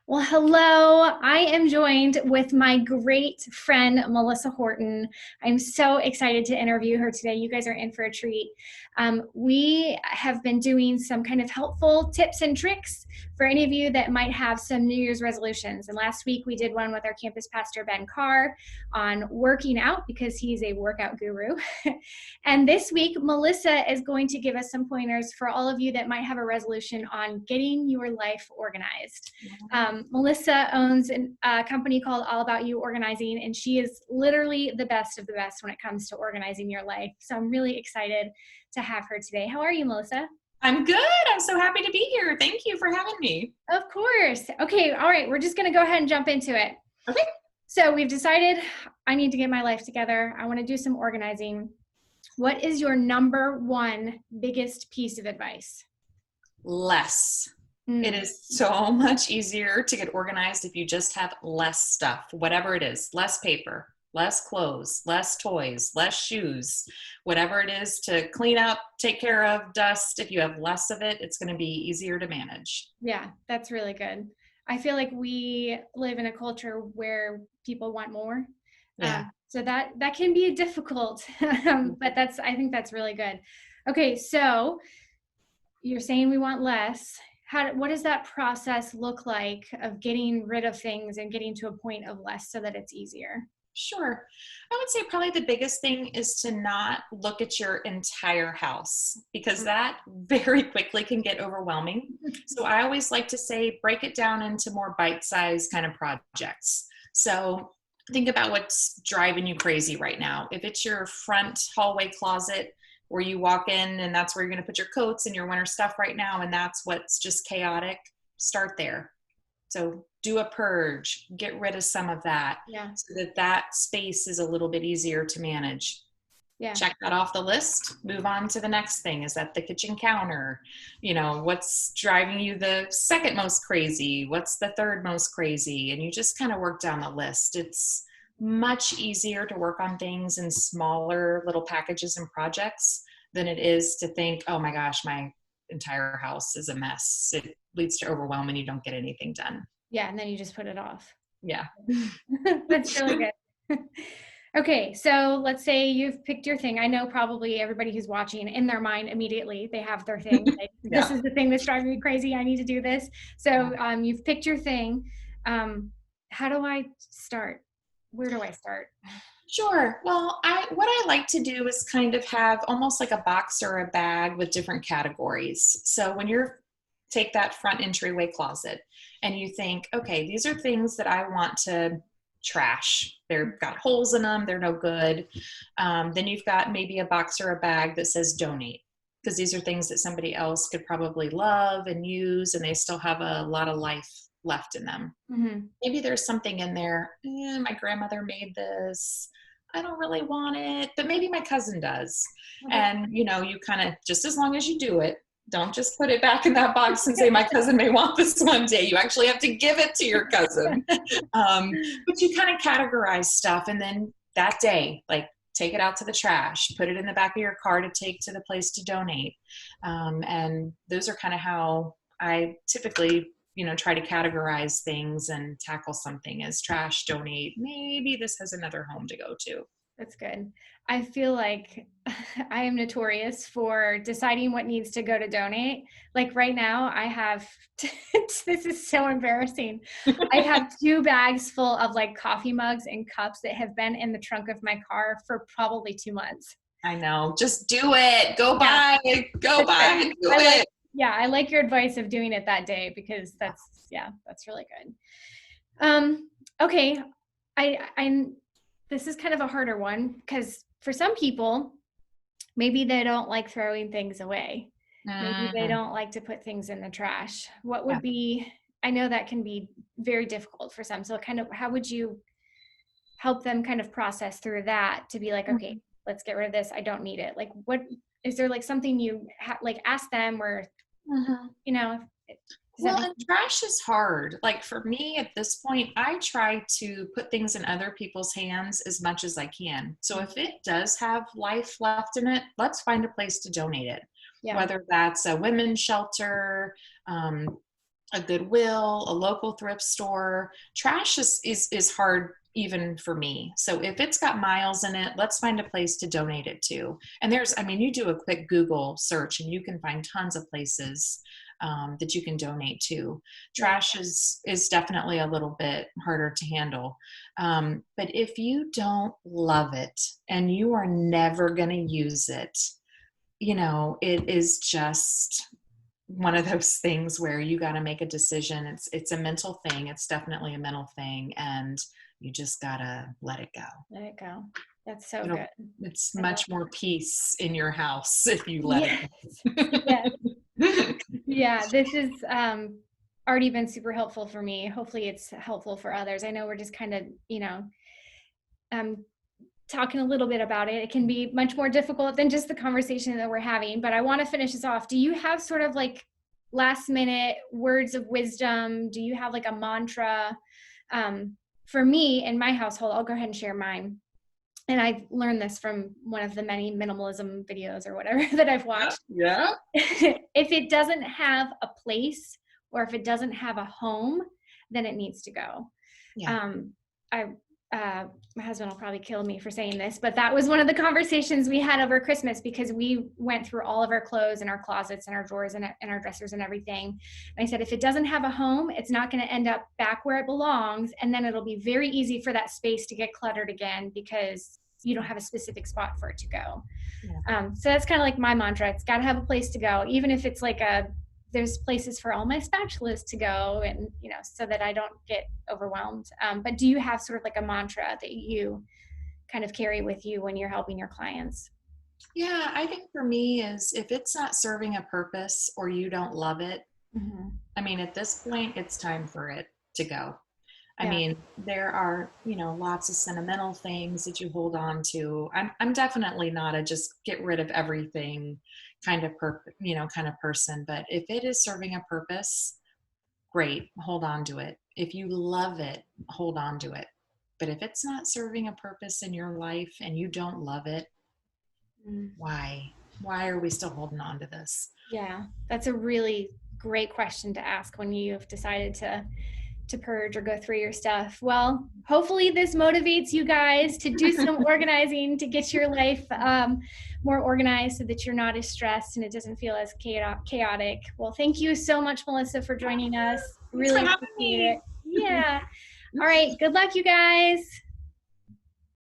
Well, hello. I am joined with my great friend, Melissa Horton. I'm so excited to interview her today. You guys are in for a treat. We have been doing some kind of helpful tips and tricks for any of you that might have some New Year's resolutions. And last week we did one with our campus pastor, Ben Carr, on working out because he's a workout guru. And this week, Melissa is going to give us some pointers for all of you that might have a resolution on getting your life organized. Melissa owns a company called All About You Organizing, and she is literally the best of the best when it comes to organizing your life. So I'm really excited to have her today. How are you, Melissa? I'm good. I'm so happy to be here. Thank you for having me. Of course. Okay. All right. We're just going to go ahead and jump into it. Okay. So we've decided I need to get my life together. I want to do some organizing. What is your number one biggest piece of advice? Less. It is so much easier to get organized if you just have less stuff, whatever it is, less paper, less clothes, less toys, less shoes, whatever it is to clean up, take care of, dust. If you have less of it, it's going to be easier to manage. Yeah, that's really good. I feel like we live in a culture where people want more. Yeah. So that can be difficult, but I think that's really good. Okay, so you're saying we want less. What does that process look like of getting rid of things and getting to a point of less so that it's easier? Sure. I would say probably the biggest thing is to not look at your entire house because that very quickly can get overwhelming. So I always like to say break it down into more bite-sized kind of projects. So think about what's driving you crazy right now. If it's your front hallway closet where you walk in and that's where you're going to put your coats and your winter stuff right now, and that's what's just chaotic, start there. So do a purge, get rid of some of that, so that space is a little bit easier to manage. Yeah. Check that off the list, move on to the next thing. Is that the kitchen counter? What's driving you the second most crazy? What's the third most crazy? And you just kind of work down the list. It's much easier to work on things in smaller little packages and projects than it is to think, oh my gosh, my entire house is a mess. It leads to overwhelm and you don't get anything done. Yeah, and then you just put it off. Yeah. That's really good. Okay, so let's say you've picked your thing. I know probably everybody who's watching in their mind immediately, they have their thing. Like, this is the thing that's driving me crazy. I need to do this. So you've picked your thing. How do I start? Where do I start? Sure. Well, what I like to do is kind of have almost like a box or a bag with different categories. So when you're take that front entryway closet and you think, okay, these are things that I want to trash. They've got holes in them. They're no good. Then you've got maybe a box or a bag that says donate, because these are things that somebody else could probably love and use, and they still have a lot of life left in them. Mm-hmm. Maybe there's something in there. My grandmother made this. I don't really want it, but maybe my cousin does. Okay. And, you kind of, just as long as you do it, don't just put it back in that box and say, my cousin may want this one day. You actually have to give it to your cousin. But you kind of categorize stuff. And then that day, like, take it out to the trash, put it in the back of your car to take to the place to donate. And those are kind of how I typically try to categorize things and tackle something as trash, donate. Maybe this has another home to go to. That's good. I feel like I am notorious for deciding what needs to go to donate. Like right now I have, this is so embarrassing. I have 2 bags full of like coffee mugs and cups that have been in the trunk of my car for probably 2 months. I know. Just do it. Go buy it. Go buy it. Do it. I like your advice of doing it that day because that's really good. Okay. This is kind of a harder one because for some people, maybe they don't like throwing things away. Maybe they don't like to put things in the trash. What would be, I know that can be very difficult for some. So kind of, how would you help them kind of process through that to be like, okay, let's get rid of this. I don't need it. Like, what is there like something you like ask them or, Well, and trash is hard. Like for me at this point, I try to put things in other people's hands as much as I can. So if it does have life left in it, let's find a place to donate it. Whether that's a women's shelter, a Goodwill, a local thrift store. Trash is hard even for me. So if it's got miles in it, let's find a place to donate it to. And I mean, you do a quick Google search and you can find tons of places that you can donate to. Trash is definitely a little bit harder to handle. But if you don't love it and you are never going to use it, it is just one of those things where you got to make a decision. It's a mental thing. It's definitely a mental thing, and you just gotta let it go. Let it go. That's so good. It's much more peace in your house if you let it go. Yes. Yeah, this is already been super helpful for me. Hopefully it's helpful for others. I know we're just kind of, talking a little bit about it. It can be much more difficult than just the conversation that we're having, but I want to finish this off. Do you have sort of like last minute words of wisdom? Do you have like a mantra? For me in my household, I'll go ahead and share mine. And I've learned this from one of the many minimalism videos or whatever that I've watched. Yeah. If it doesn't have a place or if it doesn't have a home, then it needs to go. Yeah. My husband will probably kill me for saying this, but that was one of the conversations we had over Christmas, because we went through all of our clothes and our closets and our drawers and our dressers and everything. And I said, if it doesn't have a home, it's not going to end up back where it belongs. And then it'll be very easy for that space to get cluttered again because you don't have a specific spot for it to go. Yeah. So that's kind of like my mantra. It's got to have a place to go, even if it's like there's places for all my spatulas to go, and so that I don't get overwhelmed. But do you have sort of like a mantra that you kind of carry with you when you're helping your clients? Yeah, I think for me is if it's not serving a purpose or you don't love it, I mean, at this point, it's time for it to go. I mean, there are, lots of sentimental things that you hold on to. I'm definitely not a just get rid of everything kind of person. But if it is serving a purpose, great, hold on to it. If you love it, hold on to it. But if it's not serving a purpose in your life and you don't love it, why are we still holding on to this? Yeah, that's a really great question to ask when you've decided to purge or go through your stuff. Well, hopefully this motivates you guys to do some organizing to get your life more organized so that you're not as stressed and it doesn't feel as chaotic. Well, thank you so much, Melissa, for joining us. Really appreciate it. Yeah. All right. Good luck, you guys.